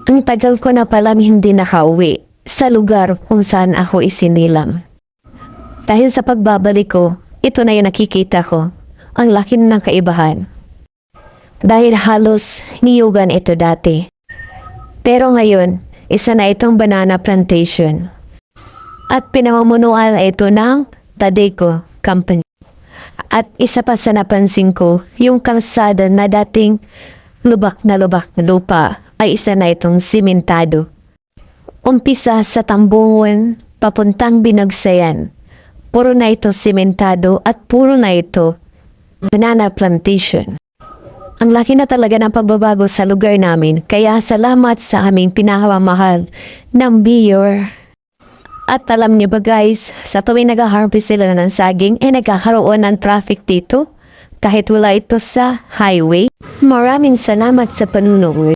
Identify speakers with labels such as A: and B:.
A: Ang tagal ko na palang hindi nakauwi sa lugar kung saan ako isinilang. Dahil sa pagbabalik ko, ito na yung nakikita ko. Ang laki ng kaibahan. Dahil halos niyugan ito dati. Pero ngayon, isa na itong banana plantation. At pinamumunuan ito ng Tadeco Company. At isa pa sa napansin ko, yung kalsada na dating lubak na lupa ay isa na itong simentado. Umpisa sa Tambungan, papuntang Binagsayan. Puro na ito simentado at puro na ito banana plantation. Ang laki na talaga ng pagbabago sa lugar namin, kaya salamat sa aming pinakamamahal ng mayor. At alam niyo ba guys, sa tuwing nag-harvest sila ng saging, nagkakaroon ng traffic dito kahit wala ito sa highway. Maraming salamat sa panunood.